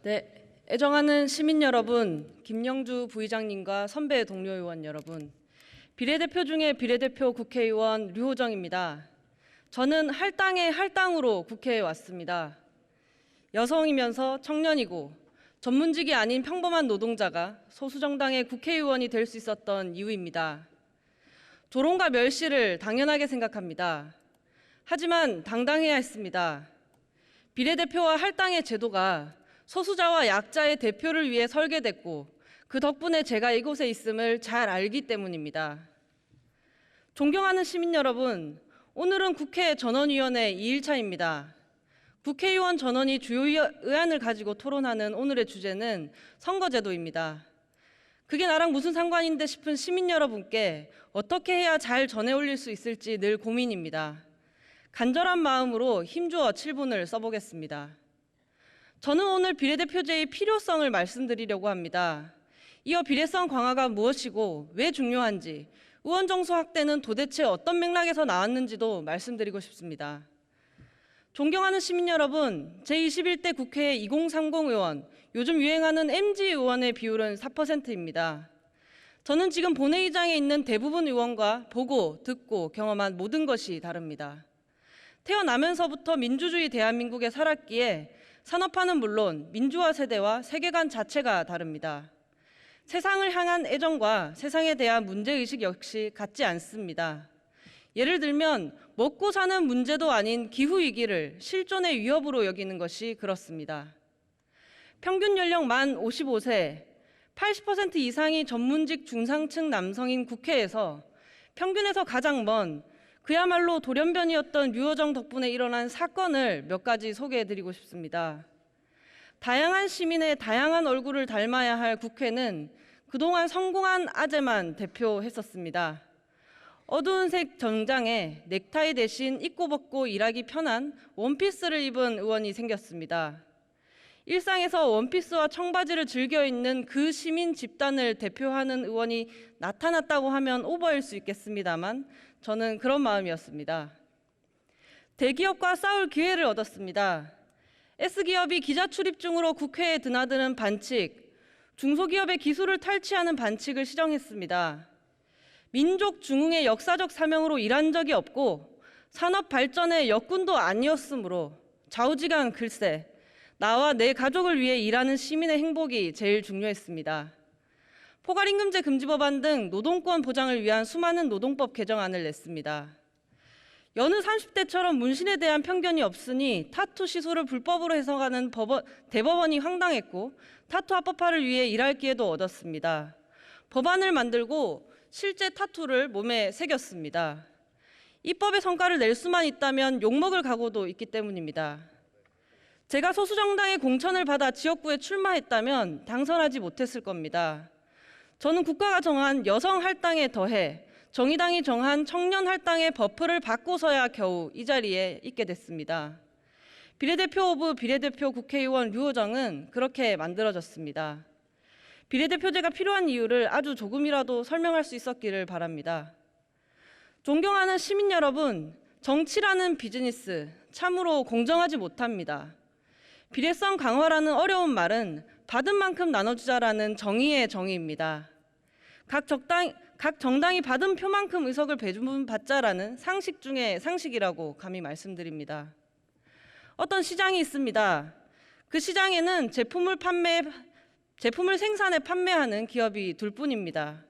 네, 애정하는 시민 여러분, 김영주 부의장님과 선배 동료 의원 여러분, 비례대표 중에 비례대표 국회의원 류호정입니다. 저는 할당의 할당으로 국회에 왔습니다. 여성이면서 청년이고 전문직이 아닌 평범한 노동자가 소수정당의 국회의원이 될 수 있었던 이유입니다. 조롱과 멸시를 당연하게 생각합니다. 하지만 당당해야 했습니다. 비례대표와 할당의 제도가 소수자와 약자의 대표를 위해 설계됐고 그 덕분에 제가 이곳에 있음을 잘 알기 때문입니다. 존경하는 시민 여러분, 오늘은 국회 전원위원회 2일차입니다. 국회의원 전원이 주요 의안을 가지고 토론하는 오늘의 주제는 선거제도입니다. 그게 나랑 무슨 상관인데 싶은 시민 여러분께 어떻게 해야 잘 전해 올릴 수 있을지 늘 고민입니다. 간절한 마음으로 힘주어 7분을 써보겠습니다. 저는 오늘 비례대표제의 필요성을 말씀드리려고 합니다. 이어 비례성 강화가 무엇이고 왜 중요한지, 의원 정수 확대는 도대체 어떤 맥락에서 나왔는지도 말씀드리고 싶습니다. 존경하는 시민 여러분, 제21대 국회 2030 의원, 요즘 유행하는 MZ 의원의 비율은 4%입니다. 저는 지금 본회의장에 있는 대부분 의원과 보고, 듣고, 경험한 모든 것이 다릅니다. 태어나면서부터 민주주의 대한민국에 살았기에 산업화는 물론 민주화 세대와 세계관 자체가 다릅니다. 세상을 향한 애정과 세상에 대한 문제의식 역시 같지 않습니다. 예를 들면 먹고 사는 문제도 아닌 기후위기를 실존의 위협으로 여기는 것이 그렇습니다. 평균 연령 만 55세, 80% 이상이 전문직 중상층 남성인 국회에서 평균에서 가장 먼 그야말로 돌연변이었던 류호정 덕분에 일어난 사건을 몇 가지 소개해드리고 싶습니다. 다양한 시민의 다양한 얼굴을 닮아야 할 국회는 그동안 성공한 아재만 대표했었습니다. 어두운 색 정장에 넥타이 대신 입고 벗고 일하기 편한 원피스를 입은 의원이 생겼습니다. 일상에서 원피스와 청바지를 즐겨 입는 그 시민 집단을 대표하는 의원이 나타났다고 하면 오버일 수 있겠습니다만 저는 그런 마음이었습니다. 대기업과 싸울 기회를 얻었습니다. S기업이 기자 출입증으로 국회에 드나드는 반칙, 중소기업의 기술을 탈취하는 반칙을 시정했습니다. 민족 중흥의 역사적 사명으로 일한 적이 없고 산업 발전의 역군도 아니었으므로 좌우지간 글쎄, 나와 내 가족을 위해 일하는 시민의 행복이 제일 중요했습니다. 포괄임금제 금지법안 등 노동권 보장을 위한 수많은 노동법 개정안을 냈습니다. 여느 30대처럼 문신에 대한 편견이 없으니 타투 시술을 불법으로 해석하는 대법원이 황당했고 타투 합법화를 위해 일할 기회도 얻었습니다. 법안을 만들고 실제 타투를 몸에 새겼습니다. 입법의 성과를 낼 수만 있다면 욕먹을 각오도 있기 때문입니다. 제가 소수정당의 공천을 받아 지역구에 출마했다면 당선하지 못했을 겁니다. 저는 국가가 정한 여성 할당에 더해 정의당이 정한 청년 할당의 버프를 받고서야 겨우 이 자리에 있게 됐습니다. 비례대표 오브 비례대표 국회의원 류호정은 그렇게 만들어졌습니다. 비례대표제가 필요한 이유를 아주 조금이라도 설명할 수 있었기를 바랍니다. 존경하는 시민 여러분, 정치라는 비즈니스 참으로 공정하지 못합니다. 비례성 강화라는 어려운 말은 받은 만큼 나눠주자라는 정의의 정의입니다. 각 정당이 받은 표만큼 의석을 배분받자라는 상식 중의 상식이라고 감히 말씀드립니다. 어떤 시장이 있습니다. 그 시장에는 제품을 생산해 판매하는 기업이 둘뿐입니다.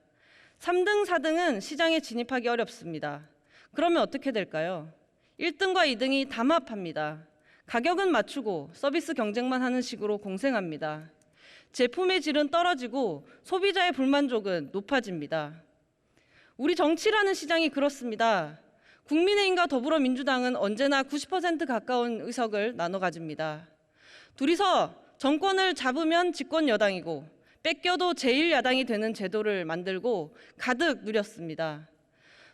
3등, 4등은 시장에 진입하기 어렵습니다. 그러면 어떻게 될까요? 1등과 2등이 담합합니다. 가격은 맞추고 서비스 경쟁만 하는 식으로 공생합니다. 제품의 질은 떨어지고 소비자의 불만족은 높아집니다. 우리 정치라는 시장이 그렇습니다. 국민의힘과 더불어민주당은 언제나 90% 가까운 의석을 나눠 가집니다. 둘이서 정권을 잡으면 집권 여당이고 뺏겨도 제1야당이 되는 제도를 만들고 가득 누렸습니다.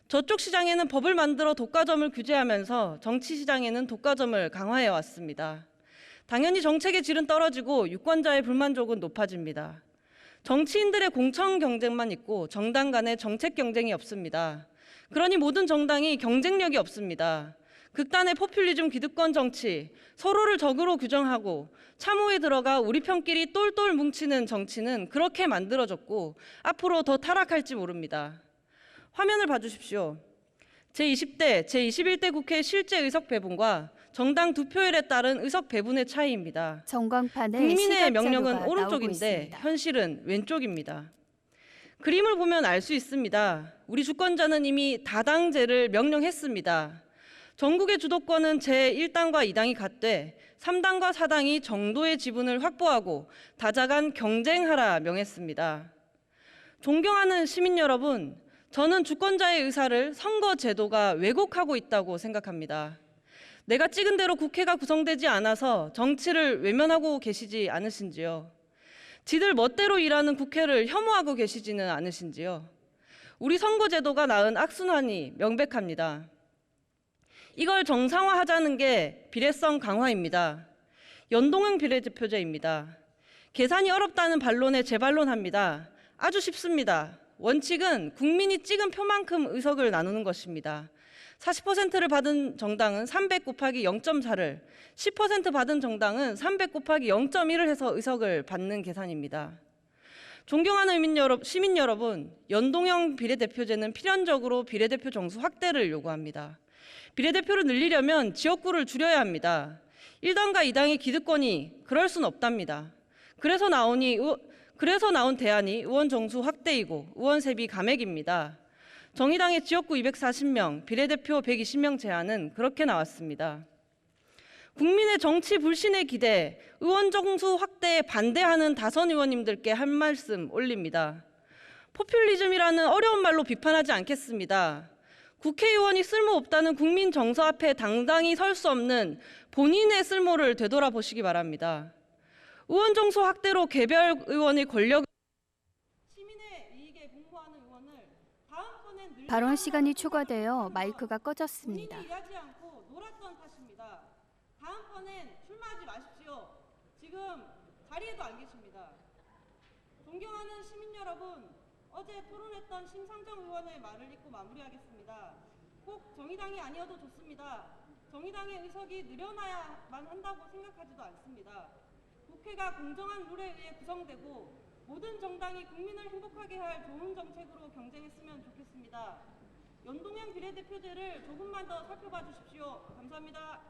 저쪽 시장에는 법을 만들어 독과점을 규제하면서 정치 시장에는 독과점을 강화해 왔습니다. 당연히 정책의 질은 떨어지고 유권자의 불만족은 높아집니다. 정치인들의 공천 경쟁만 있고 정당 간의 정책 경쟁이 없습니다. 그러니 모든 정당이 경쟁력이 없습니다. 극단의 포퓰리즘 기득권 정치, 서로를 적으로 규정하고 참호에 들어가 우리 편끼리 똘똘 뭉치는 정치는 그렇게 만들어졌고 앞으로 더 타락할지 모릅니다. 화면을 봐주십시오. 제20대, 제21대 국회 실제 의석 배분과 정당 득표율에 따른 의석 배분의 차이입니다. 전광판에 국민의 명령은 시각 자료가 오른쪽인데 나오고 있습니다. 현실은 왼쪽입니다. 그림을 보면 알 수 있습니다. 우리 주권자는 이미 다당제를 명령했습니다. 전국의 주도권은 제1당과 2당이 갖되 3당과 4당이 정도의 지분을 확보하고 다자간 경쟁하라 명했습니다. 존경하는 시민 여러분, 저는 주권자의 의사를 선거 제도가 왜곡하고 있다고 생각합니다. 내가 찍은 대로 국회가 구성되지 않아서 정치를 외면하고 계시지 않으신지요? 지들 멋대로 일하는 국회를 혐오하고 계시지는 않으신지요? 우리 선거 제도가 낳은 악순환이 명백합니다. 이걸 정상화하자는 게 비례성 강화입니다. 연동형 비례대표제입니다. 계산이 어렵다는 반론에 재반론합니다. 아주 쉽습니다. 원칙은 국민이 찍은 표만큼 의석을 나누는 것입니다. 40%를 받은 정당은 300 곱하기 0.4를, 10% 받은 정당은 300 곱하기 0.1을 해서 의석을 받는 계산입니다. 존경하는 시민 여러분, 연동형 비례대표제는 필연적으로 비례대표 정수 확대를 요구합니다. 비례대표를 늘리려면 지역구를 줄여야 합니다. 1당과 2당의 기득권이 그럴 순 없답니다. 그래서 나온 대안이 의원 정수 확대이고 의원 세비 감액입니다. 정의당의 지역구 240명, 비례대표 120명 제안은 그렇게 나왔습니다. 국민의 정치 불신에 기대 의원 정수 확대에 반대하는 다선 의원님들께 한 말씀 올립니다. 포퓰리즘이라는 어려운 말로 비판하지 않겠습니다. 국회의원이 쓸모없다는 국민 정서 앞에 당당히 설 수 없는 본인의 쓸모를 되돌아보시기 바랍니다. 의원 정수 확대로 개별 의원의 권력을 시민의 이익에 공부하는 의원을 다음번엔 발언 시간이 초과되어 마이크가 꺼졌습니다. 본인이 일하지 않고 놀았던 탓입니다. 다음번엔 출마하지 마십시오. 지금 자리에도 안 계십니다. 존경하는 시민 여러분, 어제 토론했던 심상정 의원의 말을 읽고 마무리하겠습니다. 꼭 정의당이 아니어도 좋습니다. 정의당의 의석이 늘어나야만 한다고 생각하지도 않습니다. 국회가 공정한 룰에 의해 구성되고 모든 정당이 국민을 행복하게 할 좋은 정책으로 경쟁했으면 좋겠습니다. 연동형 비례대표제를 조금만 더 살펴봐 주십시오. 감사합니다.